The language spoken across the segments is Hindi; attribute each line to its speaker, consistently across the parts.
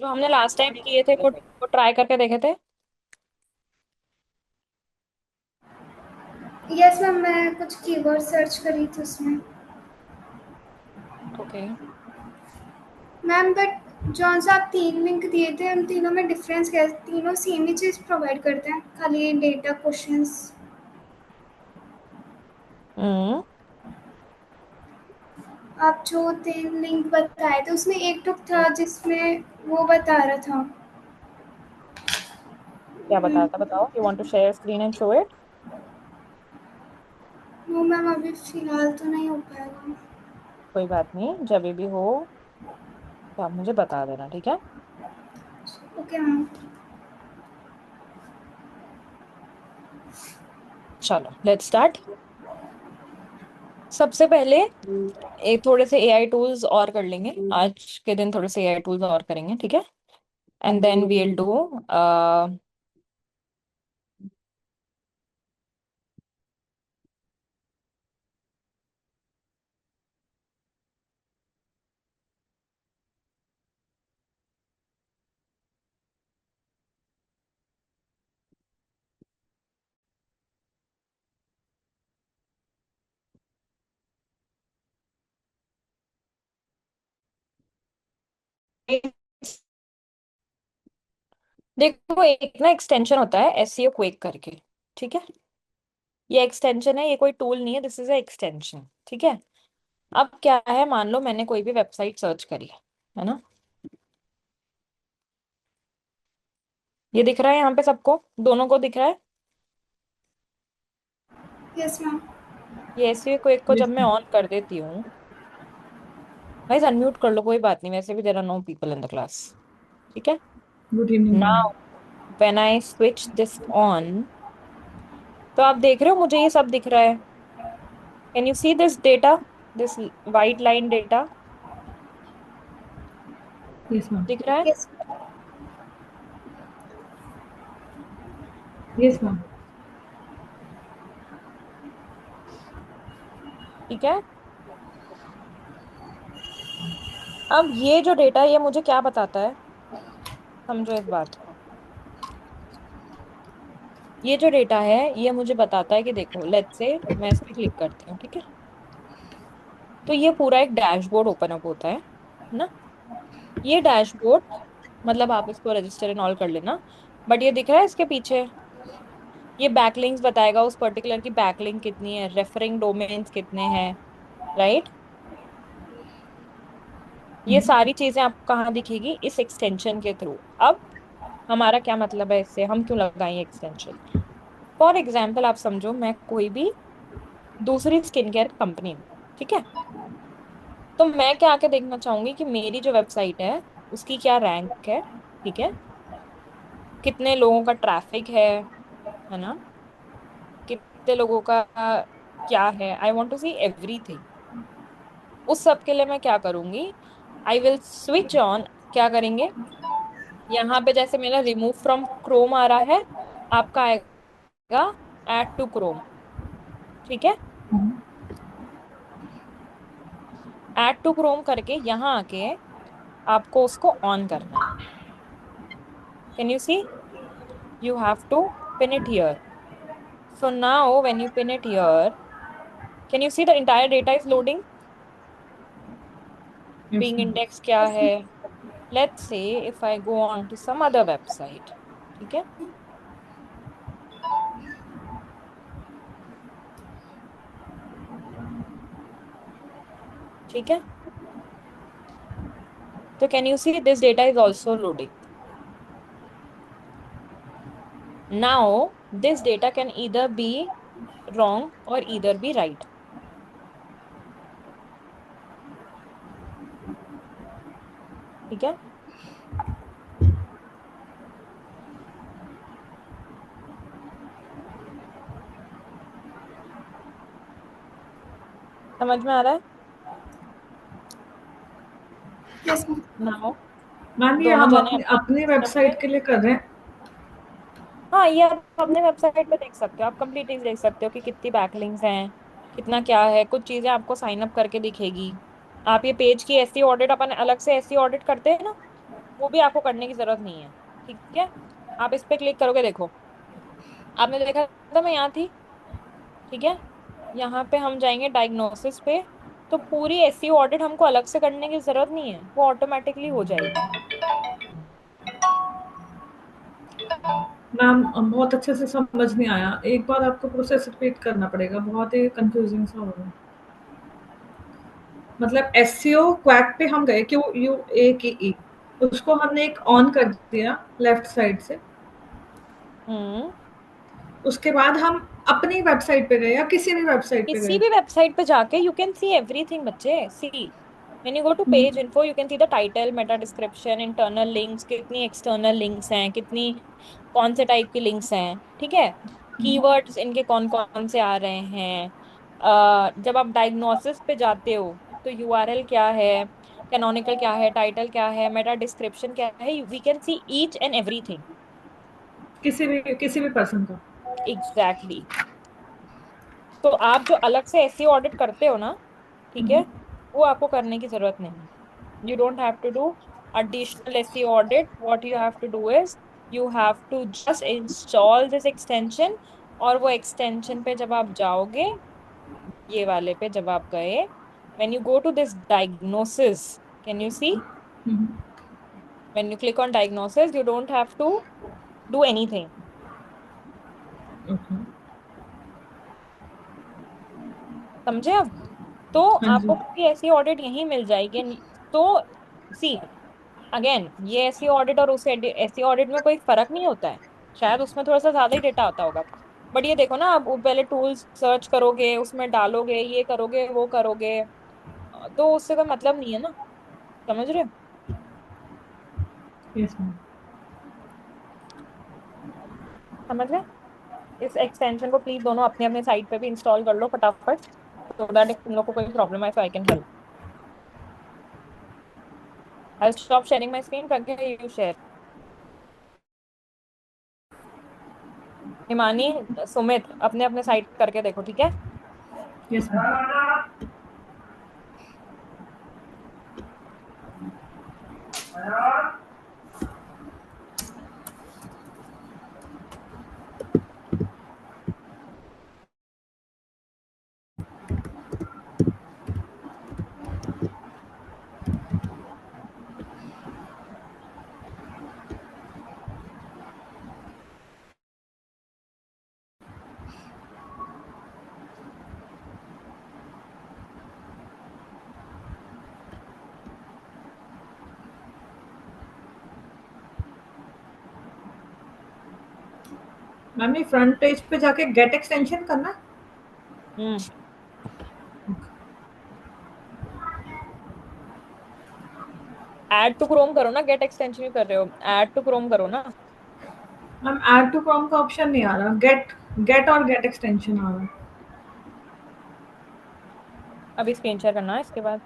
Speaker 1: जो हमने लास्ट टाइम किए थे वो ट्राई करके देखे थे।
Speaker 2: यस मैम, मैं कुछ कीवर्ड सर्च करी थी उसमें।
Speaker 1: ओके।
Speaker 2: मैम बट जौन सा आप 3 लिंक दिए थे, उन तीनों में डिफरेंस क्या है? तीनों सेम ही चीज़ प्रोवाइड करते हैं, खाली डेटा क्वेश्चंस।
Speaker 1: हम्म।
Speaker 2: आप जो 3 लिंक बताए थे उसमें एक तो था जिसमें वो बता रहा था।
Speaker 1: क्या बताया था बताओ। You want to share screen and show it.
Speaker 2: No ma'am, अभी फ़िलहाल तो नहीं हो पाएगा।
Speaker 1: कोई बात नहीं, जब भी हो तो आप मुझे बता देना, ठीक है।
Speaker 2: Okay ma'am.
Speaker 1: चलो लेट्स स्टार्ट। सबसे पहले एक थोड़े से एआई टूल्स और कर लेंगे आज के दिन, थोड़े से एआई टूल्स और करेंगे, ठीक है। एंड देन वील डू देखो एक ना एक्सटेंशन होता है एसईओ क्विक करके, ठीक है। ये एक्सटेंशन है, ये कोई टूल नहीं है, दिस इज ए एक्सटेंशन, ठीक है। अब क्या है, मान लो मैंने कोई भी वेबसाइट सर्च करी है ना। ये दिख रहा है यहाँ पे सबको, दोनों को दिख रहा है।
Speaker 2: Yes ma'am.
Speaker 1: ये एसईओ क्विक को जब
Speaker 3: Yes,
Speaker 1: मैं ऑन कर देती हूँ, गाइस अनम्यूट कर लो, कोई बात नहीं, वैसे भी there are no people in the class, ठीक है।
Speaker 3: good evening, ma'am.
Speaker 1: Now when I switch this on, तो आप देख रहे हो मुझे ये सब दिख रहा है। Can you see this data, this white line data
Speaker 3: Yes, ma'am.
Speaker 1: दिख रहा है,
Speaker 2: यस।
Speaker 3: Yes, ma'am.
Speaker 1: ठीक है। अब ये जो डेटा है ये मुझे क्या बताता है, समझो इस बात को। ये जो डेटा है ये मुझे बताता है कि देखो लेट्स से मैं इस पे क्लिक करती हूँ, ठीक है। तो ये पूरा एक डैशबोर्ड ओपन अप होता है ना। ये डैशबोर्ड मतलब आप इसको रजिस्टर एंड ऑल कर लेना, बट ये दिख रहा है इसके पीछे, ये बैकलिंक्स बताएगा उस पर्टिकुलर की बैकलिंक कितनी है, रेफरिंग डोमेन्स कितने हैं, राइट। ये सारी चीजें आपको कहाँ दिखेगी, इस एक्सटेंशन के थ्रू। अब हमारा क्या मतलब है इससे, हम क्यों लगाएं एक्सटेंशन। फॉर एग्जाम्पल आप समझो मैं कोई भी दूसरी स्किन केयर कंपनी हूँ, ठीक है। तो मैं क्या आके देखना चाहूंगी कि मेरी जो वेबसाइट है उसकी क्या रैंक है, ठीक है। कितने लोगों का ट्रैफिक है ना। कितने लोगों का क्या है, I want to see everything. उस सब के लिए मैं क्या करूंगी, आई विल स्विच ऑन। क्या करेंगे, यहाँ पे जैसे मेरा रिमूव फ्रॉम क्रोम आ रहा है, आपका आएगा ऐड टू क्रोम, ठीक है। ऐड टू क्रोम करके यहाँ आके आपको उसको ऑन करना है। Can you see, you have to pin it here. So now when you pin it here, can you see the entire data is loading.
Speaker 3: Yes,
Speaker 1: being
Speaker 3: ma'am.
Speaker 1: Index क्या है, let's say if I go on to some other website, ठीक है। ठीक है, तो can you see this data is also loading. Now this data can either be wrong or either be right, ठीक है। समझ में आ रहा है
Speaker 2: यस मैम।
Speaker 1: नाउ।
Speaker 3: मैम ये
Speaker 1: दोनों
Speaker 3: हम
Speaker 1: जने
Speaker 3: अपने
Speaker 1: अपना
Speaker 3: अपनी
Speaker 1: सिस्टम पे,
Speaker 3: वेबसाइट के लिए कर रहे हैं।
Speaker 1: हाँ ये आप अपने वेबसाइट पे देख सकते हो, आप कंप्लीटली देख सकते हो कि कितनी बैकलिंक्स हैं, कितना क्या है, कुछ चीजें आपको साइन अप करके दिखेगी। आप ये पेज की ऐसी ऑडिट, अपन अलग से ऐसी ऑडिट करते हैं ना, वो भी आपको करने की जरूरत नहीं है। ठीक है, आप इस पे क्लिक करोगे, देखो आपने देखा था मैं यहाँ थी। ठीक है, यहाँ पे हम जाएंगे डायग्नोसिस पे, तो पूरी एसईओ ऑडिट हमको अलग से करने की जरूरत नहीं है, वो ऑटोमेटिकली हो जाएगी।
Speaker 3: मैम बहुत अच्छे से समझ नहीं आया, एक बार आपको प्रोसेस रिपीट करना पड़ेगा, बहुत ही कंफ्यूजिंग सा हो रहा है। मतलब एससीओ क्वैक पे हम गए, क्यू यू ए के ई, उसको हमने एक ऑन कर दिया लेफ्ट साइड से।
Speaker 1: हम्म।
Speaker 3: उसके बाद हम अपनी वेबसाइट पे गए या किसी भी वेबसाइट पे
Speaker 1: किसी
Speaker 3: गए?
Speaker 1: भी वेबसाइट पे जाके यू कैन सी एवरीथिंग बच्चे। See when you go to page info you can see the title, meta description, internal links, कितनी एक्सटर्नल लिंक्स हैं, कितनी कौन से टाइप की लिंक्स हैं। ठीक है, कीवर्ड्स इनके कौन कौन से आ रहे हैं। जब आप डायग्नोसिस पे जाते हो तो यूआरएल क्या है, कैनोनिकल क्या है, टाइटल क्या है, मेटा डिस्क्रिप्शन क्या है, we can see each and everything.
Speaker 3: किसी भी पर्सन का?
Speaker 1: एग्जैक्टली। तो आप जो अलग से एसईओ ऑडिट करते हो ना, ठीक है, वो आपको करने की जरूरत नहीं। You don't have to do additional SEO audit. What you have to do is you have to just install this extension, और वो extension पे जब आप जाओगे, ये वाले पे जब आप गए, when you go to this diagnosis, can you see? When you click on diagnosis, you don't have to do anything.
Speaker 3: Okay.
Speaker 1: समझे अब? तो
Speaker 3: हाँ जी।
Speaker 1: आपको पूरी ऐसी ऑडिट यहीं मिल जाएगी। तो सी अगेन, ये ऐसी ऑडिट और उस ऐसी ऑडिट में कोई फर्क नहीं होता है। शायद उसमें थोड़ा सा ज्यादा ही डेटा आता होगा, बट ये देखो ना, आप पहले टूल्स सर्च करोगे, उसमें डालोगे, ये करोगे, वो करोगे, तो उससे कोई मतलब नहीं है ना। समझ रहे हो?
Speaker 3: Yes ma'am.
Speaker 1: समझ रहे? इस एक्सटेंशन को प्लीज दोनों अपने अपने साइट पे भी इंस्टॉल कर लो फटाफट, सो दैट if तुम लोग को कोई प्रॉब्लम है, so I can help. I stop sharing my screen, करके यू शेयर। हिमानी, सुमित, अपने अपने साइट करके देखो, ठीक है?
Speaker 3: Yes ma'am. मैम ये फ्रंट पेज पे जाके गेट एक्सटेंशन करना है?
Speaker 1: हम्म। ऐड टू क्रोम करो ना, गेट एक्सटेंशन ही कर रहे हो, ऐड टू क्रोम करो ना।
Speaker 3: मैम ऐड टू कॉम का ऑप्शन नहीं आ रहा, गेट गेट और गेट एक्सटेंशन आ रहा है।
Speaker 1: अभी स्क्रीन शेयर करना है इसके बाद।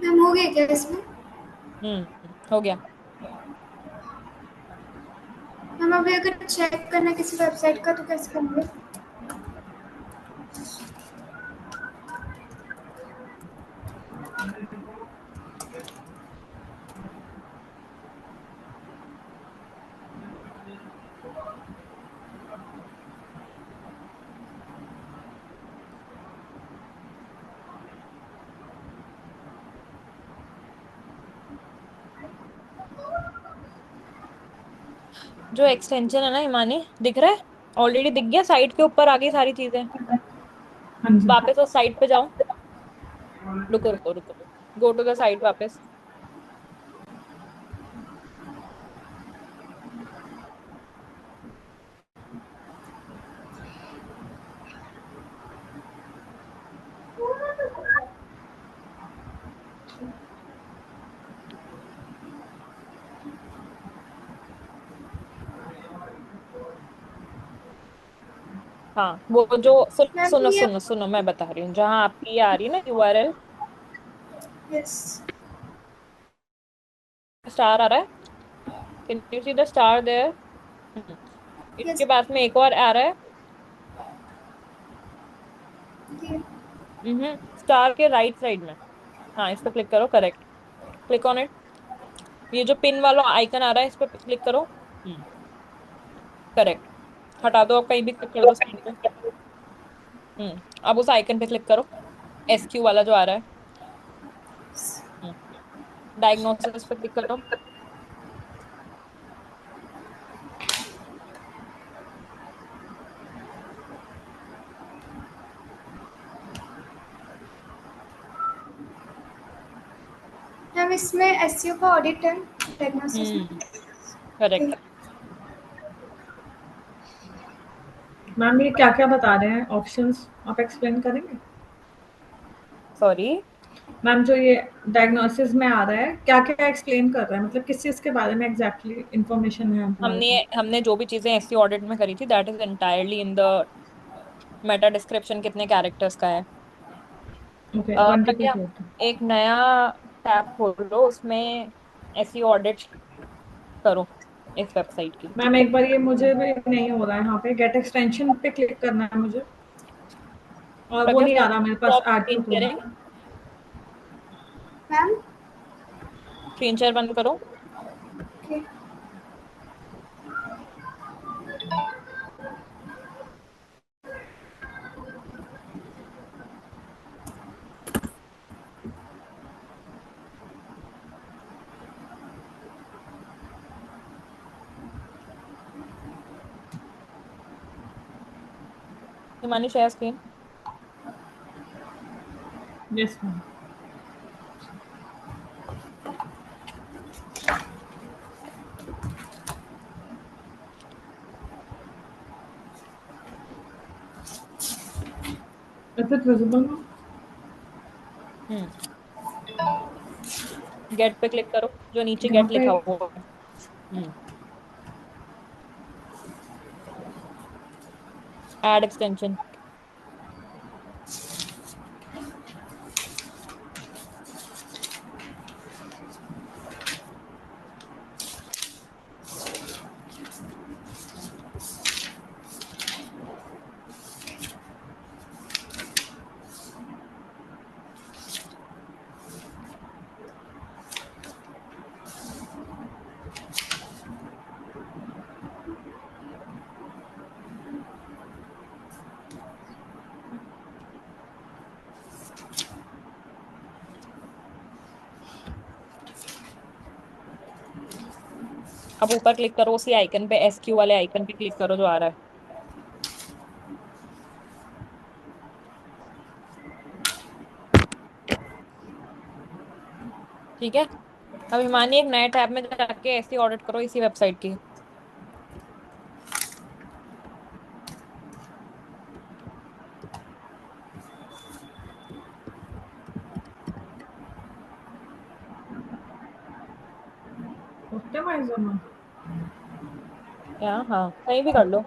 Speaker 2: मैम हो गया क्या इसमें?
Speaker 1: हो गया।
Speaker 2: मैम अभी अगर चेक करना है किसी वेबसाइट का तो कैसे करेंगे?
Speaker 1: जो एक्सटेंशन है ना हिमानी, दिख रहा है? ऑलरेडी दिख गया, साइट के ऊपर आ गई सारी चीजें।
Speaker 3: हाँ जी।
Speaker 1: वापस उस साइट पे जाओ। रुको रुको रुको, गो टू द साइट वापस। हाँ, वो जो
Speaker 2: मैम
Speaker 1: सुनो
Speaker 2: ये
Speaker 1: सुनो सुनो, मैं बता रही हूँ, जहाँ आपकी ये आ रही है ना यूआरएल,
Speaker 2: यस।
Speaker 1: स्टार आ रहा है, can you see the star there? इसके
Speaker 2: यस।
Speaker 1: बाद में एक और आ रहा है।
Speaker 2: ये
Speaker 1: स्टार के राइट साइड में। हाँ, इस पे क्लिक करो, करेक्ट। Click on it. ये जो पिन वाला आइकन आ रहा है, इस पे क्लिक करो। करेक्ट। हटा दो, अब कहीं भी क्लिक कर दो स्क्रीन पे। अब उस आइकन पे क्लिक करो, SQ वाला जो आ रहा है। डायग्नोसिस पे क्लिक करो।
Speaker 2: मैम इसमें एसईओ का ऑडिट है डायग्नोसिस में।
Speaker 1: हम्म
Speaker 2: ओके।
Speaker 1: करेक्ट।
Speaker 3: मैम ये क्या क्या बता रहे हैं ऑप्शंस, आप एक्सप्लेन करेंगे?
Speaker 1: सॉरी।
Speaker 3: मैम जो ये डायग्नोसिस में आ रहा है, क्या क्या एक्सप्लेन कर रहा है, मतलब किस चीज के बारे में एग्जैक्टली इंफॉर्मेशन है हमारे
Speaker 1: हमने
Speaker 3: पास?
Speaker 1: हमने जो भी चीजें ऐसी ऑडिट में करी थी, that is entirely in the Meta description, कितने कैरेक्टर्स का है।
Speaker 3: ओके, 20
Speaker 1: ताकि
Speaker 3: पे
Speaker 1: आप
Speaker 3: क्लिक।
Speaker 1: एक नया टैब खोलो, उसमें ऐसी ऑडिट करो इस वेबसाइट की,
Speaker 3: मैम
Speaker 1: ठीक है।
Speaker 3: एक बार ये मुझे भी नहीं हो रहा है, यहाँ पे गेट एक्सटेंशन पे क्लिक करना है मुझे, और वो
Speaker 1: प्रज्ञा,
Speaker 3: नहीं आ रहा मेरे पास
Speaker 1: stop
Speaker 3: add to
Speaker 1: screen
Speaker 3: Chrome.
Speaker 1: Sharing.
Speaker 2: Ma'am.
Speaker 1: Screen share बंद करो।
Speaker 2: Okay.
Speaker 1: Himani, share screen.
Speaker 3: Yes ma'am. Is it visible ma'am?
Speaker 1: हम्म गेट पे क्लिक करो, जो नीचे
Speaker 3: यहाँ
Speaker 1: गेट
Speaker 3: पे
Speaker 1: लिखा हुआ है। Add extension. अब ऊपर क्लिक करो, उसी आइकन पे, SQ वाले आइकन पे क्लिक करो जो आ रहा है। ठीक है। अब हिमानी एक नए टैब में जाके ऐसी ऑडिट करो इसी वेबसाइट की।
Speaker 3: Optimizer ma'am.
Speaker 1: क्या? हाँ, कहीं भी कर लो।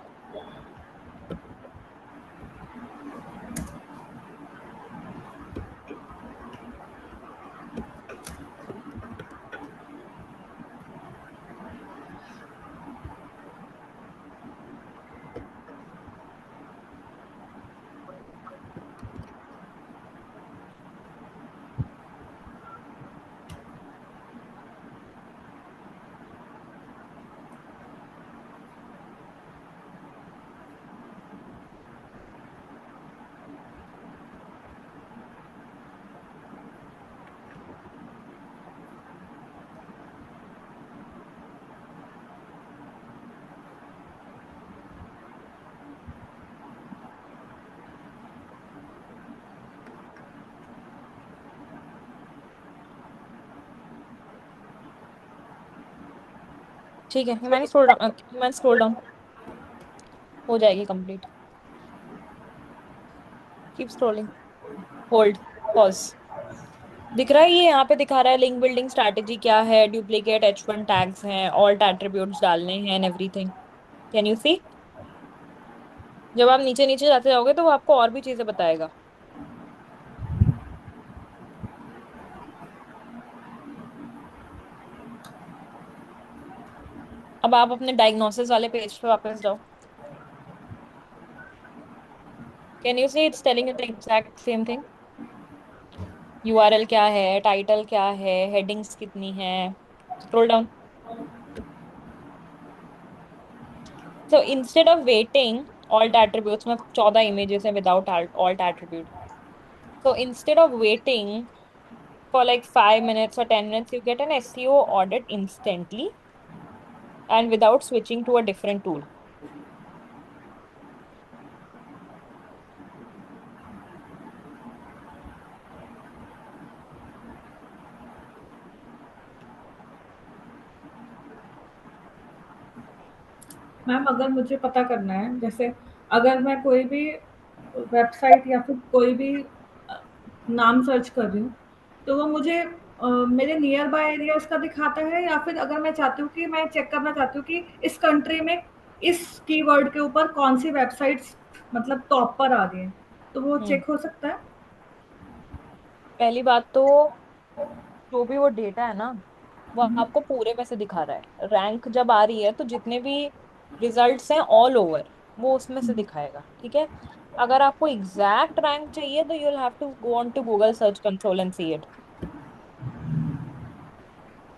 Speaker 1: ठीक है, मैंने स्क्रॉल डाउन हो जाएगी complete. Keep scrolling. Hold. Pause. दिख रहा है, ये यहाँ पे दिखा रहा है लिंक बिल्डिंग स्ट्रैटेजी क्या है, डुप्लीकेट H1 टैग्स हैं, ऑल्ट एट्रीब्यूट्स डालने हैं एंड एवरीथिंग। कैन यू सी? जब आप नीचे नीचे जाते जाओगे तो वो आपको और भी चीजें बताएगा। अब आप अपने डायग्नोसिस वाले पेज पे वापस जाओ। कैन यू से it's telling you the exact same thing? URL क्या है, टाइटल क्या है, हेडिंग्स कितनी है, scroll down. So instead of waiting alt attributes में 14 images है without alt attribute. So instead of waiting for like 5 minutes or 10 minutes, you get an SEO audit instantly and without switching to a different tool.
Speaker 3: Ma'am अगर मुझे पता करना है, जैसे अगर मैं कोई भी वेबसाइट या फिर कोई भी नाम सर्च कर रही हूँ, तो वो मुझे मेरे नियर बाय एरियाज का दिखाता है, या फिर अगर मैं चाहती हूँ कि मैं चेक करना चाहती हूँ कि इस कंट्री में इस कीवर्ड के ऊपर कौन सी वेबसाइट्स मतलब टॉप पर आ रही हैं, तो वो
Speaker 1: हम्म.
Speaker 3: चेक हो सकता है?
Speaker 1: पहली बात तो जो भी वो डेटा है ना, वो आपको पूरे में से दिखा रहा है. रैंक जब आ रही है तो जितने भी रिजल्ट्स हैं ऑल ओवर वो उसमें से दिखाएगा. ठीक है. अगर आपको एग्जैक्ट रैंक चाहिए तो you will have to go on to Google search console and see it.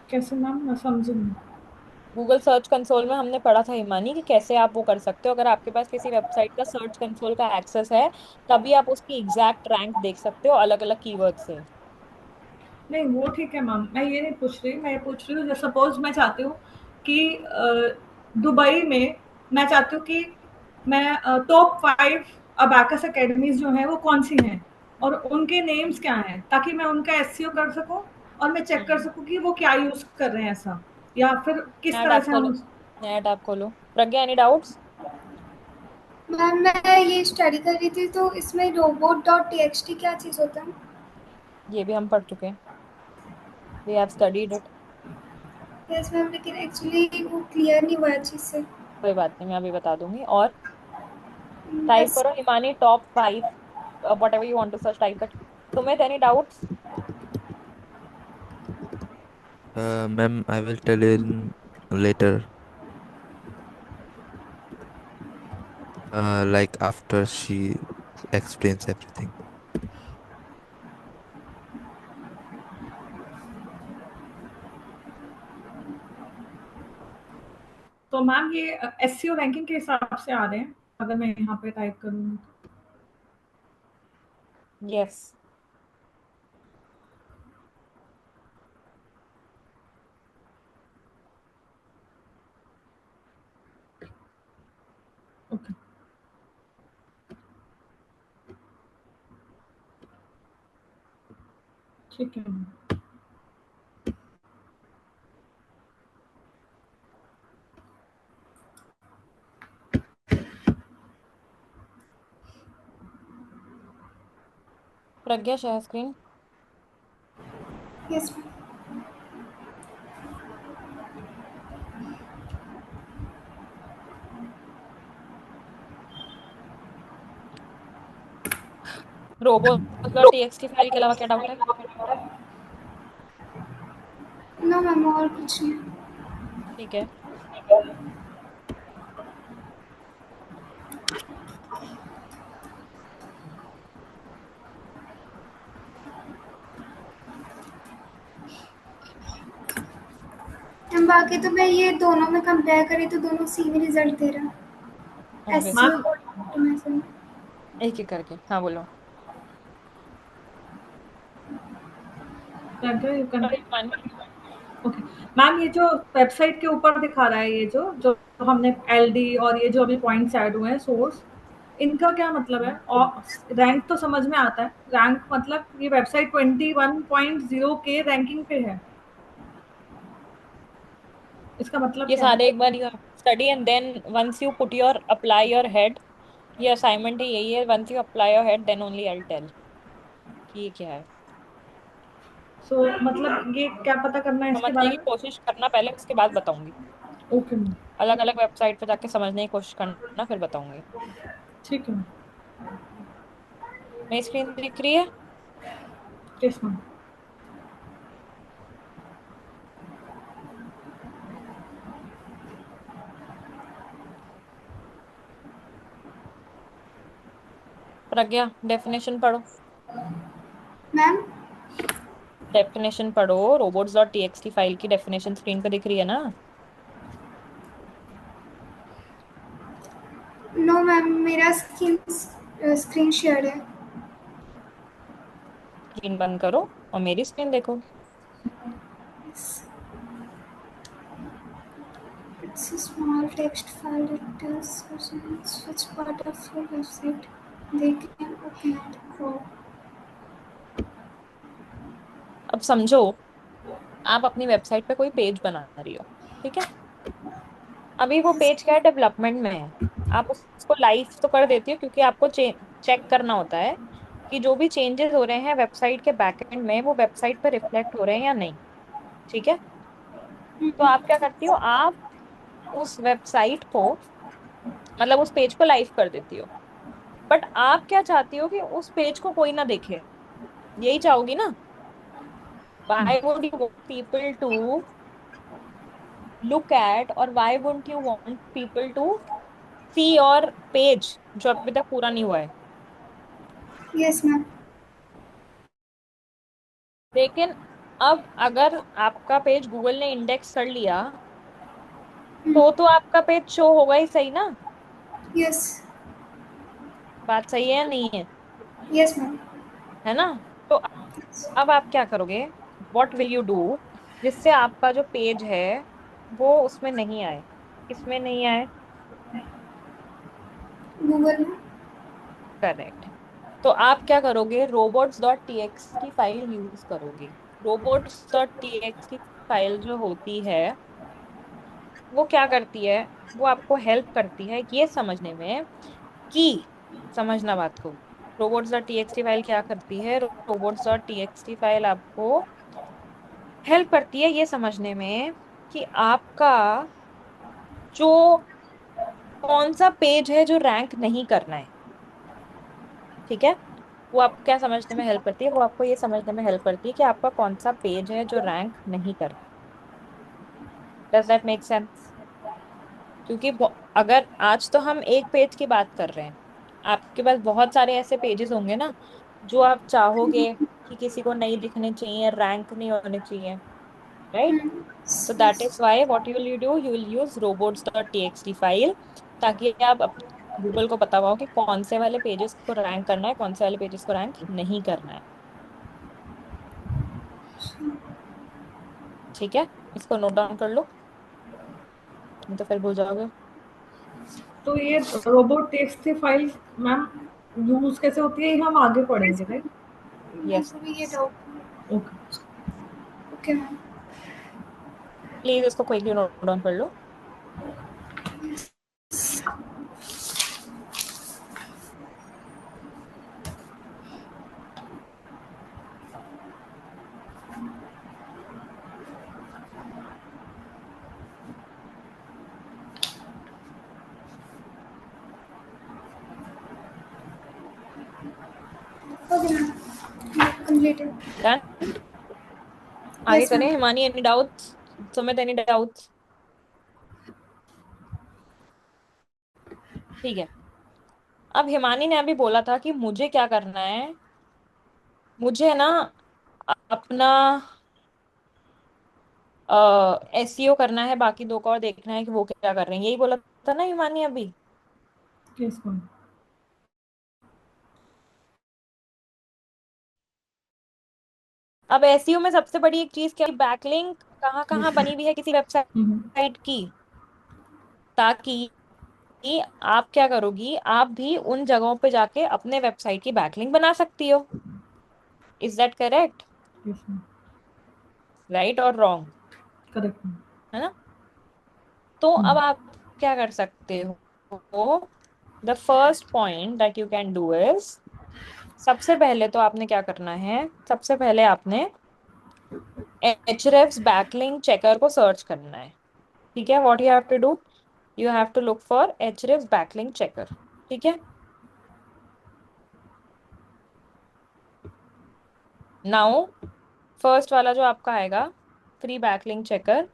Speaker 3: कैसे मैम, मैं समझी नहीं।
Speaker 1: गूगल सर्च कंसोल में हमने पढ़ा था हिमानी कि कैसे आप वो कर सकते हो. अगर आपके पास किसी वेबसाइट का सर्च कंसोल का एक्सेस है तभी आप उसकी एग्जैक्ट रैंक देख सकते हो अलग अलग कीवर्ड से.
Speaker 3: नहीं वो ठीक है मैम, मैं ये नहीं पूछ रही, मैं ये पूछ रही हूँ सपोज मैं चाहती हूँ कि दुबई में मैं चाहती हूँ कि मैं टॉप 5 अबैकस एकेडमीज जो हैं वो कौन सी हैं और उनके नेम्स क्या हैं, ताकि मैं उनका एसईओ कर सकूँ और मैं चेक कर
Speaker 1: हम्म.
Speaker 3: सकूँ कि वो क्या यूज कर रहे हैं ऐसा, या फिर किस
Speaker 1: नया
Speaker 3: तरह
Speaker 1: टैब
Speaker 3: से
Speaker 1: खोलो.
Speaker 3: हम।
Speaker 1: नया टैब खोलो. प्रज्ञा, एनी डाउट्स?
Speaker 2: मैम मैं ये स्टडी कर रही थी, तो इसमें रोबोट डॉट टी क्या चीज़ होता है?
Speaker 1: ये भी हम पढ़ चुके हैं. We have studied it.
Speaker 2: Yes ma'am, लेकिन एक्चुअली वो क्लियर नहीं हुआ अच्छे से।
Speaker 1: कोई बात नहीं, मैं अभी बता दूंगी. और टाइप
Speaker 2: बस
Speaker 1: करो Himani top 5 whatever you want to search, type that. तुम्हें any doubts?
Speaker 4: Ma'am, I will tell you in later, like after she explains everything.
Speaker 3: तो मैम ये एसईओ रैंकिंग के हिसाब से आ रहे हैं अगर मैं यहाँ पे टाइप करूँ?
Speaker 1: यस.
Speaker 3: ओके, ठीक है ma'am.
Speaker 1: Pragya share screen.
Speaker 2: Yes ma'am.
Speaker 1: Robot dot TXT file के अलावा क्या डाउट है?
Speaker 2: नो मैम, और कुछ नहीं।
Speaker 1: ठीक है.
Speaker 2: मैम बाकी तो मैं ये दोनों में कंपेयर करी तो दोनों सेम ही रिजल्ट दे रहा है।
Speaker 1: ऑब्वियसली.
Speaker 2: SEO optimization.
Speaker 1: एक एक करके. हाँ बोलो.
Speaker 3: You can.
Speaker 1: और हिमानी.
Speaker 3: ओके मैम, ये जो वेबसाइट के ऊपर दिखा रहा है, ये जो जो हमने एलडी और ये जो अभी पॉइंट्स ऐड हुए हैं सोर्स, इनका क्या मतलब है? और रैंक तो समझ में आता है, रैंक मतलब ये वेबसाइट 21.0 के रैंकिंग पे है, इसका मतलब
Speaker 1: ये
Speaker 3: क्या है?
Speaker 1: सारे एक बार you study and then once you put your apply your head. ये असाइनमेंट ही यही है. Once you apply your head then only I tell कि ये क्या है.
Speaker 3: सो मतलब ये क्या पता करना है इसके
Speaker 1: समझने
Speaker 3: बारे
Speaker 1: की
Speaker 3: में?
Speaker 1: कोशिश करना पहले, उसके बाद बताऊंगी.
Speaker 3: ओके मैम,
Speaker 1: अलग अलग वेबसाइट पे जाके समझने की कोशिश करना फिर बताऊंगी.
Speaker 3: ठीक है।
Speaker 1: मेरी स्क्रीन दिख रही है?
Speaker 3: Yes ma'am.
Speaker 1: प्रज्ञा डेफिनेशन पढ़ो।
Speaker 2: मैम
Speaker 1: डेफिनेशन पढ़ो, रोबोट्स डॉट टीएक्सटी फाइल की डेफिनेशन स्क्रीन पे दिख रही है ना?
Speaker 2: नो मैम, मेरा स्क्रीन शेयर है।
Speaker 1: स्क्रीन बंद करो और मेरी स्क्रीन देखो।
Speaker 2: It's a small text file that tells users which part of your website they can open and grow.
Speaker 1: अब समझो, आप अपनी वेबसाइट पे कोई पेज बना रही हो, ठीक है? अभी वो
Speaker 2: Yes,
Speaker 1: पेज क्या है, डेवलपमेंट में है। आप उसको लाइव तो कर देती हो क्योंकि आपको चेक करना होता है कि जो भी चेंजेस हो रहे हैं वेबसाइट के बैकएंड में वो वेबसाइट पे रिफ्लेक्ट हो रहे हैं या नहीं, ठीक है? तो आप क्या करती हो, आप उस वेबसाइट को, मतलब उस पेज को लाइव कर देती हो। बट आप क्या चाहती हो कि उस पेज को कोई ना देखे, यही चाहोगी ना? Why would you want people to look at, और why wouldn't you want people to see your page जो अभी तक पूरा नहीं हुआ है?
Speaker 2: yes, ma'am.
Speaker 1: लेकिन अब अगर आपका पेज गूगल ने इंडेक्स कर लिया तो आपका पेज शो होगा ही, सही ना?
Speaker 2: Yes,
Speaker 1: बात सही है या नहीं है?
Speaker 2: yes, ma'am.
Speaker 1: है ना? तो अब आप क्या करोगे, व्हाट विल यू डू, जिससे आपका जो पेज है वो उसमें नहीं आए? किसमें नहीं आए?
Speaker 2: Google, ma'am.
Speaker 1: करेक्ट। तो आप क्या करोगे, robots dot TXT file use करोगे। रोबोट्स डॉट टीएक्सटी फाइल जो होती है वो क्या करती है, वो आपको हेल्प करती है ये समझने में कि, समझना बात को, रोबोट्स डॉट टीएक्सटी फाइल क्या करती है, रोबोट्स डॉट टीएक्सटी फाइल आपको हेल्प करती है ये समझने में कि आपका जो कौन सा पेज है जो रैंक नहीं करना है, ठीक है? वो आपको क्या समझने में हेल्प करती है, वो आपको ये समझने में हेल्प करती है कि आपका कौन सा पेज है जो रैंक नहीं कर रहा। Does that make sense? क्योंकि अगर आज तो हम एक पेज की बात कर रहे हैं, आपके पास बहुत सारे ऐसे पेजेस होंगे ना जो आप चाहोगे कि किसी को नहीं दिखने चाहिए, रैंक नहीं होने चाहिए, राइट? तो that
Speaker 2: Yes.
Speaker 1: Is why what you do, you will use robots dot TXT file, ताकि आप गूगल को पता हो कि कौन से वाले पेजेस को रैंक करना है, कौन से वाले पेजेस को रैंक नहीं करना है। ठीक है, इसको नोट डाउन कर लो, नहीं तो फिर भूल जाओगे।
Speaker 3: तो ये robot text file ma'am use कैसे होती है ये हम आगे पढ़ेंगे, राइट?
Speaker 1: यस,
Speaker 2: मुझे भी ये doubt.
Speaker 3: Okay.
Speaker 2: Okay ma'am.
Speaker 1: Please इसको क्विकली नोट डाउन कर लो।
Speaker 2: Okay ma'am, completed.
Speaker 1: डन। आगे
Speaker 2: यस
Speaker 1: करें,
Speaker 2: ma'am.
Speaker 1: Himani any doubts? Sumit any doubts? ठीक है। अब हिमानी ने अभी बोला था कि मुझे क्या करना है, मुझे ना अपना एसईओ करना है, बाकी दो का और देखना है कि वो क्या कर रहे हैं, यही बोला था ना हिमानी अभी?
Speaker 3: Yes ma'am.
Speaker 1: अब एसईओ में सबसे बड़ी एक चीज क्या, बैकलिंक कहाँ कहाँ बनी हुई है किसी
Speaker 3: हम्म।
Speaker 1: वेबसाइट की, ताकि आप क्या करोगी, आप भी उन जगहों पे जाके अपने वेबसाइट की बैकलिंक बना सकती हो। Is that correct?
Speaker 3: Yes ma'am.
Speaker 1: Right और रॉन्ग?
Speaker 3: Correct ma'am.
Speaker 1: है ना? तो अब आप क्या कर सकते हो, the first point that you can do is, सबसे पहले तो आपने क्या करना है, सबसे पहले आपने Ahrefs बैकलिंक चेकर को सर्च करना है। ठीक है, what you have to do, you have to look for Ahrefs backlink checker. ठीक है, नाउ फर्स्ट वाला जो आपका आएगा, फ्री बैकलिंक चेकर,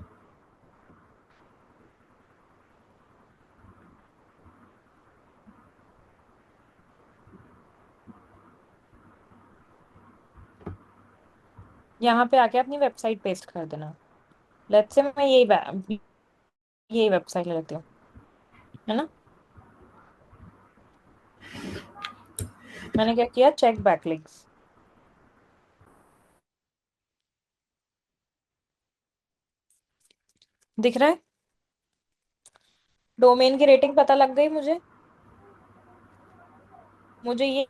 Speaker 1: यहाँ पे आके अपनी वेबसाइट पेस्ट कर देना। लेट्स से मैं यही वेबसाइट ले लेती हूँ, है ना। मैंने क्या किया, चेक बैकलिंक्स। दिख रहा है, डोमेन की रेटिंग पता लग गई मुझे। मुझे ये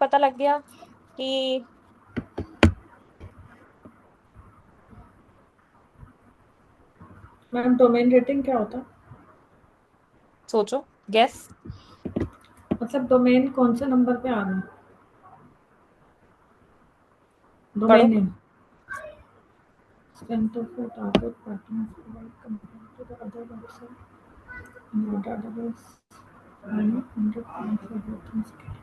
Speaker 1: पता लग गया कि,
Speaker 3: मैम डोमेन रेटिंग क्या होता है?
Speaker 1: सोचो, गेस।
Speaker 3: मतलब डोमेन कौन से नंबर पे आ रहा है? डोमेन
Speaker 1: पढ़ो।
Speaker 3: Name. Strength of your target pattern is like compared to the other website in your database. I know 100 points for rating scale.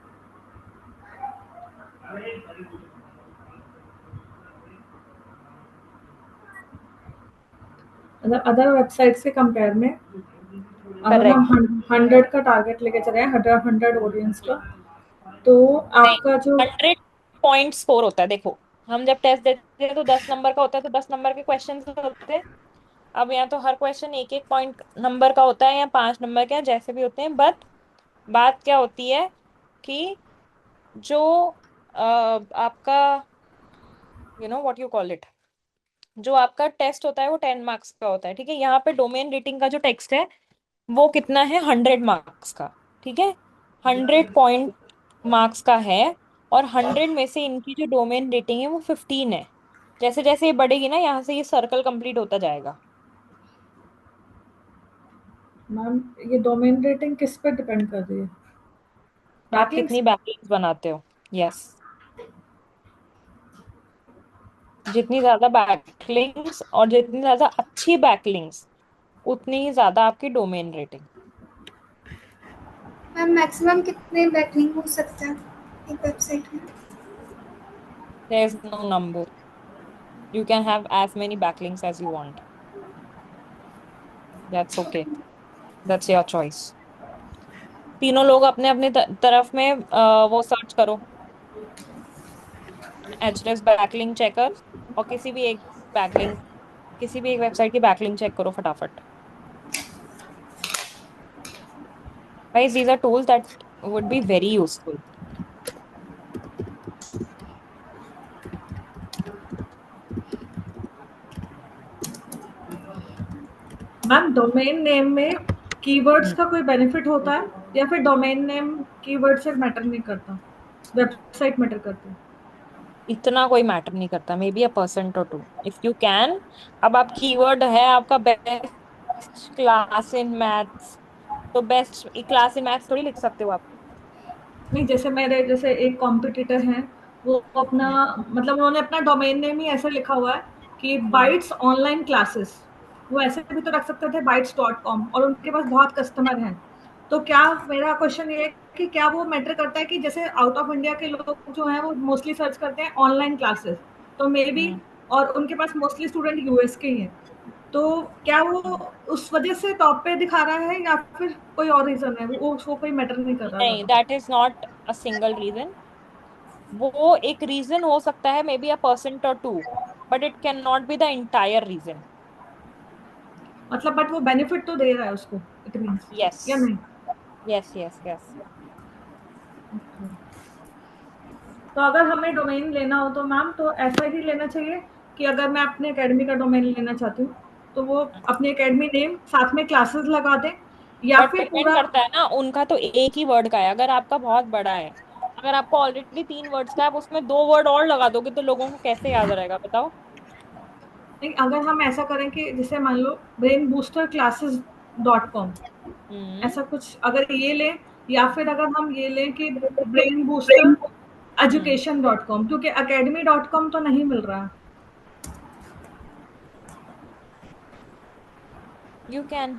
Speaker 3: अगर अदर वेबसाइट से कंपेयर में अगर हम
Speaker 1: करेक्ट।
Speaker 3: 100 का टारगेट लेके चले हैं, 100 ऑडियंस का, तो
Speaker 1: नहीं,
Speaker 3: आपका जो
Speaker 1: 100 पॉइंट स्कोर होता है। देखो, हम जब टेस्ट देते हैं तो 10 नंबर का होता है, तो 10 नंबर के क्वेश्चन होते हैं। अब यहाँ तो हर क्वेश्चन एक एक पॉइंट नंबर का होता है, या 5 नंबर का, जैसे भी होते हैं। बट बात क्या होती है कि जो आपका, व्हाट यू कॉल इट, जो आपका टेस्ट होता है वो 10 मार्क्स का होता है, ठीक है। यहाँ पे डोमेन रेटिंग का जो टेक्स्ट है वो कितना है, 100 मार्क्स का, ठीक है। 100 पॉइंट मार्क्स का है। और 100 में से इनकी जो डोमेन रेटिंग है वो 15 है। जैसे जैसे ये बढ़ेगी ना, यहाँ से ये सर्कल कंप्लीट होता जाएगा।
Speaker 3: मैम ये डोमेन रेटिंग किस पे डिपेंड कर रही है?
Speaker 1: आप
Speaker 3: बैकलिंक्स।
Speaker 1: कितनी बैकलिंक्स बनाते हो। यस। जितनी ज्यादा बैकलिंक्स और जितनी ज्यादा अच्छी बैकलिंक्स, उतनी ही ज्यादा आपकी डोमेन रेटिंग।
Speaker 2: मैम मैक्सिमम कितने बैकलिंक हो सकते हैं एक वेबसाइट में?
Speaker 1: There is no number, you can have as many backlinks as you want. That's okay, that's your choice. तीनों लोग अपने अपने तरफ में वो सर्च करो, एचरेस बैकलिंक चेकर। और किसी भी एक वेबसाइट की बैकलिंक चेक करो फटाफट। Guys, these are tools that would be very useful.
Speaker 3: Ma'am domain name में कीवर्ड्स
Speaker 1: हम्म,
Speaker 3: का कोई बेनिफिट होता है या फिर डोमेन नेम कीवर्ड से मैटर नहीं करता, वेबसाइट मैटर करती है?
Speaker 1: इतना कोई मैटर नहीं करता, may be a% or 2 if you can. अब आप कीवर्ड है आपका बेस्ट क्लास इन मैथ्स, तो बेस्ट क्लास इन मैथ्स थोड़ी लिख सकते हो आप।
Speaker 3: नहीं, जैसे मेरे जैसे एक कॉम्पिटिटर हैं, वो अपना
Speaker 1: हम्म।
Speaker 3: मतलब उन्होंने अपना डोमेन नेम ही ऐसे लिखा हुआ है कि
Speaker 1: हम्म।
Speaker 3: Bytes online classes. वो ऐसे भी तो रख सकते थे bytes.com, और उनके पास बहुत कस्टमर हैं। तो क्या, मेरा क्वेश्चन ये है कि क्या वो मैटर करता है कि जैसे आउट ऑफ इंडिया के लोग जो हैं वो मोस्टली सर्च करते हैं ऑनलाइन क्लासेस, तो मे बी,
Speaker 1: हम्म।
Speaker 3: और उनके पास मोस्टली स्टूडेंट यूएस के ही हैं, तो क्या वो
Speaker 1: हम्म।
Speaker 3: उस वजह से टॉप पे दिखा रहा है या फिर कोई और रीजन है, वो उसको कोई मैटर नहीं कर रहा
Speaker 1: नहीं,
Speaker 3: ज्यादा?
Speaker 1: That is not a single reason. वो एक रीजन हो सकता है, maybe a% or 2, but it can not be the entire reason.
Speaker 3: मतलब बट वो बेनिफिट तो दे रहा है उसको, इट मींस,
Speaker 1: यस,
Speaker 3: या नहीं?
Speaker 1: Yes, yes, yes.
Speaker 3: तो अगर हमें डोमेन लेना हो तो मैम तो ऐसा ही लेना चाहिए कि अगर मैं अपने एकेडमी का डोमेन लेना चाहती हूँ तो वो अपनी एकेडमी नेम साथ में क्लासेस लगा दें, या
Speaker 1: बट
Speaker 3: फिर
Speaker 1: डिपेंड
Speaker 3: पूरा?
Speaker 1: करता है ना, उनका तो एक ही वर्ड का है। अगर आपका बहुत बड़ा है, अगर आपको ऑलरेडी 3 वर्ड्स का है, आप उसमें 2 वर्ड और लगा दोगे तो लोगों को कैसे याद रहेगा, बताओ।
Speaker 3: नहीं, अगर हम ऐसा करें कि जैसे मान लो brainboosterclasses.com,
Speaker 1: हम्म।
Speaker 3: ऐसा कुछ अगर ये लें, या फिर अगर हम ये लें कि brain booster
Speaker 1: hmm.
Speaker 3: Education dot com, क्योंकि अकेडमी डॉट कॉम तो नहीं मिल रहा है।
Speaker 1: You can,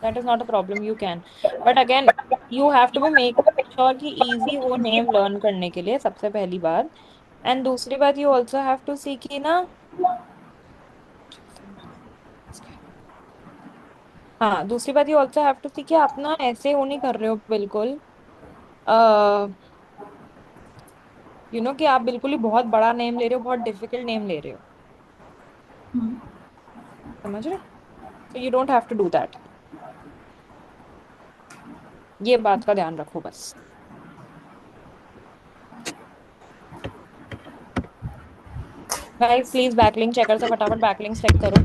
Speaker 1: that is not a problem, you can. But again, you have to be make sure कि इजी हो नेम लर्न करने के लिए, सबसे पहली बात। एंड दूसरी बात, you also have to see कि ना, हाँ, दूसरी बात, you also have to see कि आप ना ऐसे वो नहीं कर रहे हो बिल्कुल। कि आप बिल्कुल ही बहुत बड़ा नेम ले रहे हो, बहुत डिफिकल्ट नेम ले रहे हो। समझ रहे? तो you don't have to do that. ये बात का ध्यान रखो बस। गाइस प्लीज बैकलिंक चेकर से फटाफट बैकलिंक चेक करो।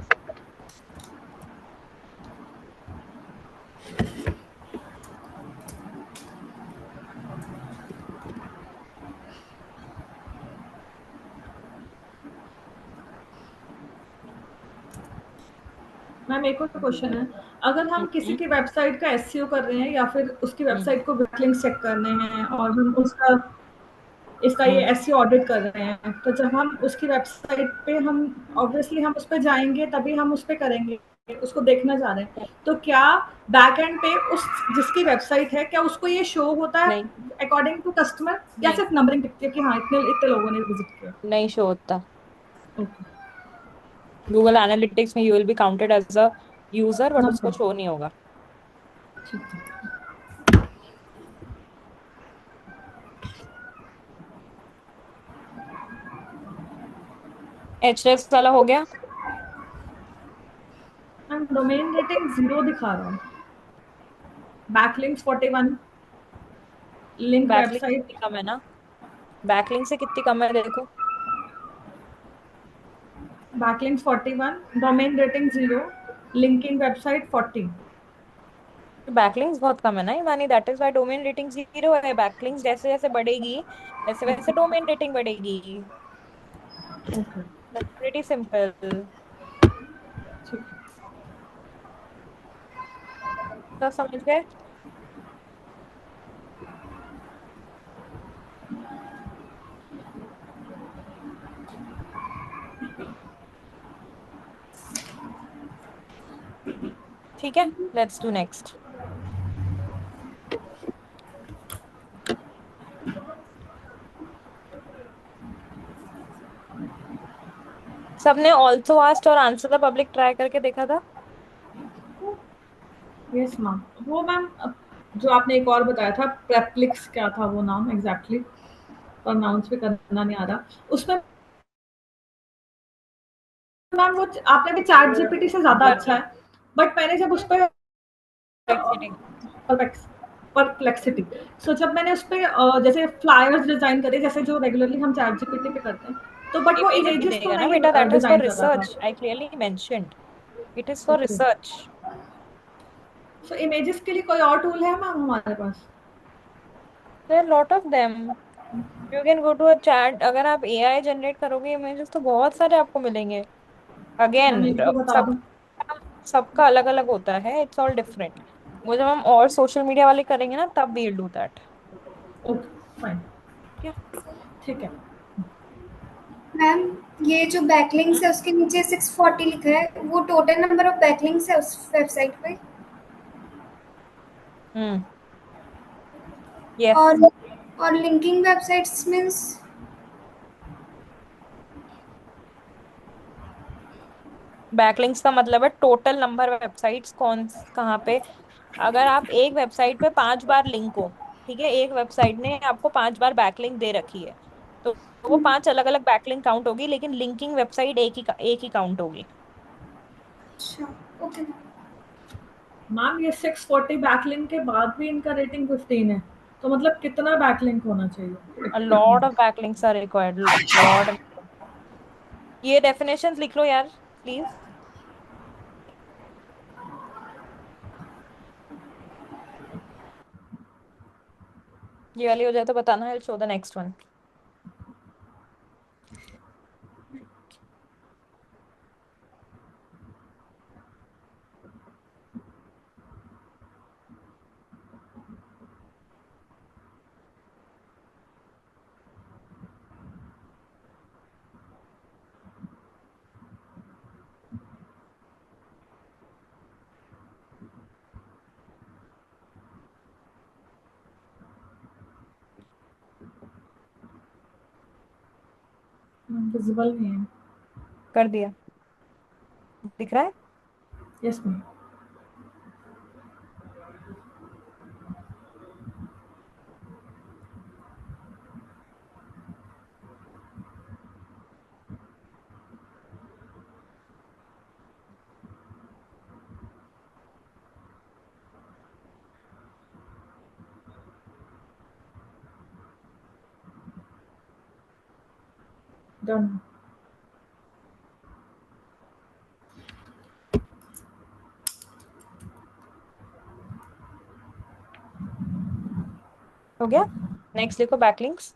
Speaker 3: मैम एक और क्वेश्चन है, अगर हम किसी
Speaker 1: हम्म।
Speaker 3: की वेबसाइट का एसईओ कर रहे हैं या फिर उसकी
Speaker 1: हम्म।
Speaker 3: वेबसाइट को बैकलिंक्स चेक करने हैं और हम उसका इसका ये
Speaker 1: हम्म।
Speaker 3: एसईओ ऑडिट कर रहे हैं, तो जब हम उसकी वेबसाइट पे हम ऑब्वियसली हम उस पर जाएंगे तभी हम उस पर करेंगे, उसको देखना चाह रहे हैं, तो क्या बैक एंड पे उस जिसकी वेबसाइट है क्या उसको ये शो होता है
Speaker 1: नहीं।
Speaker 3: अकॉर्डिंग टू कस्टमर, या
Speaker 1: नहीं।
Speaker 3: सिर्फ नंबरिंग दिखती है कि हाँ इतने इतने लोगों ने विजिट किया?
Speaker 1: नहीं शो होता।
Speaker 3: ओके।
Speaker 1: गूगल एनालिटिक्स में you will be counted as a user, but उसको
Speaker 3: नंबर।
Speaker 1: शो नहीं होगा।
Speaker 3: ठीक है।
Speaker 1: एचरेस वाला हो गया।
Speaker 3: मैम डोमेन रेटिंग 0 दिखा रहा है, बैकलिंक्स 41, लिंक
Speaker 1: बैकलिंक
Speaker 3: वेबसाइट।
Speaker 1: कितनी कम है ना? बैकलिंक से कितनी कम है देखो।
Speaker 3: Backlinks 41, domain rating 0, linking website 40।
Speaker 1: Backlinks बहुत कम है ना Himani, that is why domain rating 0 है। बैकलिंक्स जैसे जैसे बढ़ेगी वैसे वैसे डोमेन रेटिंग बढ़ेगी।
Speaker 3: ओके।
Speaker 1: That's pretty simple.
Speaker 3: ठीक है।
Speaker 1: तो समझ गए? ठीक है, लेट्स डू नेक्स्ट। सबने ऑल्सो आस्क्ड और आंसर द पब्लिक ट्राई करके देखा था?
Speaker 3: यस मैम, वो मैम जो आपने एक और बताया था प्रेप्लिक्स, क्या था वो नाम एग्जैक्टली, प्रोनाउंस भी करना नहीं आ रहा उसमें। मैम वो आपने भी चैट जीपीटी से ज्यादा अच्छा है, बट मैंने जब उस पर
Speaker 1: Perplexity।
Speaker 3: परप्लेक्सिटी, सो जब मैंने उस पर जैसे फ्लायर्स डिजाइन करे जैसे जो रेगुलरली हम चैट जीपीटी पे करते हैं, तो बट वो
Speaker 1: इमेजेस भी
Speaker 3: इमेजेस तो
Speaker 1: देगा ना बेटा,
Speaker 3: नहीं
Speaker 1: दैट इज फॉर
Speaker 3: डिजाइन कर रहा था।
Speaker 1: Research, I clearly mentioned it is for
Speaker 3: okay.
Speaker 1: Research.
Speaker 3: So images के लिए कोई और टूल है मैम हमारे पास?
Speaker 1: There are lot of them. You can go to a chat. अगर आप एआई जनरेट करोगे इमेजेस तो बहुत सारे आपको मिलेंगे।
Speaker 3: मैम
Speaker 1: अगेन
Speaker 3: एक तो बता
Speaker 1: सब
Speaker 3: दो।
Speaker 1: सबका अलग अलग होता है, इट्स ऑल डिफरेंट। वो जब हम और सोशल मीडिया वाले करेंगे ना तब we'll do that.
Speaker 3: Okay fine.
Speaker 1: क्या?
Speaker 3: ठीक है।
Speaker 2: मैम ये जो बैकलिंक्स है उसके नीचे 640 लिखा है, वो टोटल नंबर ऑफ बैकलिंक्स है उस वेबसाइट पे।
Speaker 1: हम्म। यस।
Speaker 2: और और लिंकिंग वेबसाइट्स मीन्स
Speaker 1: बैकलिंक्स का मतलब है टोटल नंबर वेबसाइट्स कौन कहाँ पे। अगर आप एक वेबसाइट पे 5 बार लिंक हो, ठीक है, एक वेबसाइट ने आपको 5 बार बैकलिंक दे रखी है, तो वो 5 अलग अलग बैकलिंक काउंट होगी, लेकिन लिंकिंग वेबसाइट एक ही काउंट होगी।
Speaker 2: अच्छा ओके।
Speaker 3: मैम ये 640 बैकलिंक के बाद भी इनका रेटिंग 15 है, तो मतलब कितना बैकलिंक होना चाहिए
Speaker 1: A
Speaker 3: इतने?
Speaker 1: lot of backlinks are required, lot। ये डेफिनेशंस लिख लो यार प्लीज। ये वाली हो जाए तो बताना, I show the next one.
Speaker 3: Visible नहीं है।
Speaker 1: कर दिया। दिख रहा है?
Speaker 3: Yes ma'am. डन।
Speaker 1: हो गया। नेक्स्ट लिखो backlinks.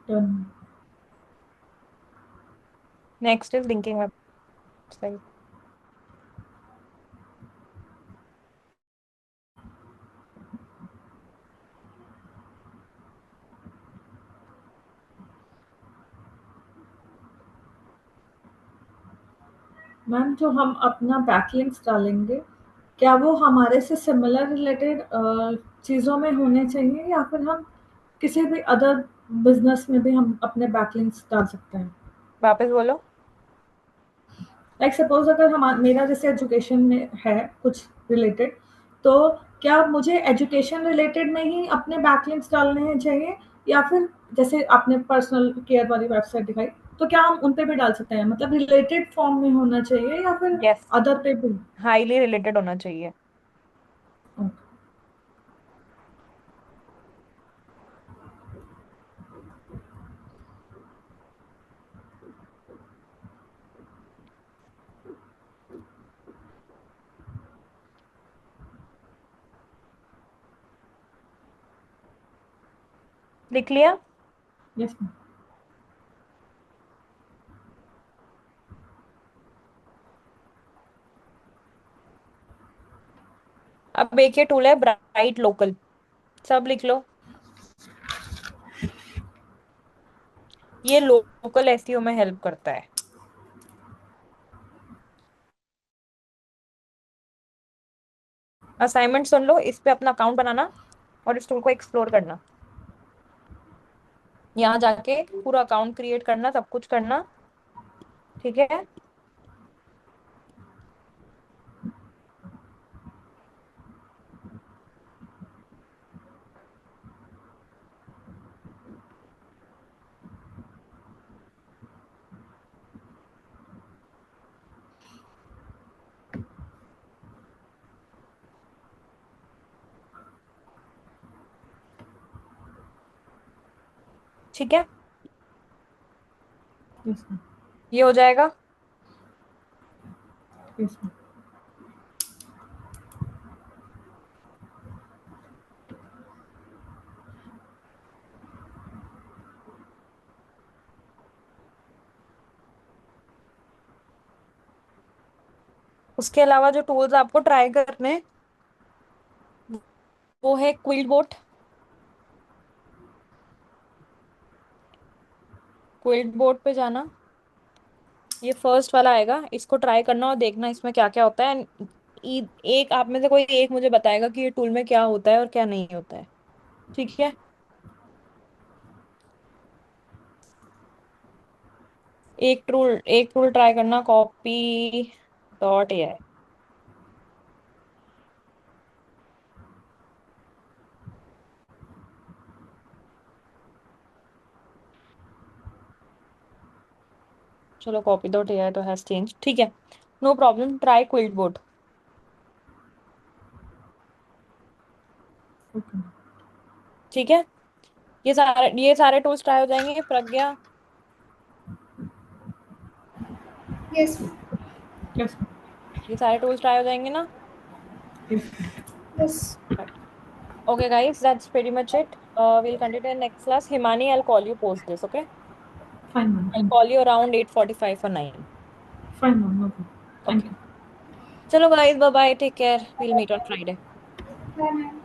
Speaker 3: Done.
Speaker 1: Next is linking website.
Speaker 3: Ma'am जो हम अपना बैकलिंक्स डालेंगे, क्या वो हमारे से सिमिलर रिलेटेड चीज़ों में होने चाहिए, या फिर हम किसी भी अदर बिजनेस में भी हम अपने बैकलिंक्स डाल सकते हैं?
Speaker 1: वापस बोलो।
Speaker 3: लाइक सपोज अगर हम मेरा जैसे एजुकेशन में है कुछ रिलेटेड, तो क्या मुझे एजुकेशन रिलेटेड में ही अपने बैकलिंक्स डालने चाहिए, या फिर जैसे आपने पर्सनल केयर वाली वेबसाइट दिखाई, तो क्या हम उन पे भी डाल सकते हैं? मतलब रिलेटेड फॉर्म में होना चाहिए या फिर
Speaker 1: यस,
Speaker 3: अदर पे भी?
Speaker 1: हाईली रिलेटेड होना चाहिए। लिख लिया?
Speaker 3: Yes ma'am.
Speaker 1: अब एक ये टूल है ब्राइट लोकल, सब लिख लो। ये लोकल एसईओ में हेल्प करता है। असाइनमेंट सुन लो, इस पे अपना अकाउंट बनाना और इस टूल को एक्सप्लोर करना। यहाँ जाके पूरा अकाउंट क्रिएट करना, सब कुछ करना। ठीक है। ठीक है,
Speaker 3: यस मैम।
Speaker 1: ये हो जाएगा।
Speaker 3: Yes ma'am.
Speaker 1: उसके अलावा जो टूल्स आपको ट्राई करने हैं, वो है क्विल्टबोट। क्विल्टबोट पे जाना, ये फर्स्ट वाला आएगा, इसको ट्राई करना और देखना इसमें क्या क्या होता है। एक आप में से कोई एक मुझे बताएगा कि ये टूल में क्या होता है और क्या नहीं होता है। ठीक है। एक टूल ट्राई करना, copy.ai। चलो copy.ai तो हैज चेंज, ठीक है, नो प्रॉब्लम, ट्राई क्विल्टबोट।
Speaker 3: ओके।
Speaker 1: ठीक है, ये सारे टूल्स ट्राई हो जाएंगे। प्रज्ञा,
Speaker 2: यस
Speaker 3: यस
Speaker 1: ये सारे टूल्स ट्राई हो जाएंगे ना?
Speaker 3: Ma'am.
Speaker 2: Yes.
Speaker 1: Okay, guys, that's pretty much it. We'll continue in next class. Himani, I'll call you post this, okay?
Speaker 3: Fine ma'am,
Speaker 1: I'll
Speaker 3: thank
Speaker 1: call
Speaker 3: you.
Speaker 1: you around 8:45 or 9.
Speaker 3: Fine ma'am, no problem, thank
Speaker 1: Okay.
Speaker 3: You.
Speaker 1: Chalo, guys, bye bye. Take care. We'll meet on Friday.
Speaker 2: Bye ma'am.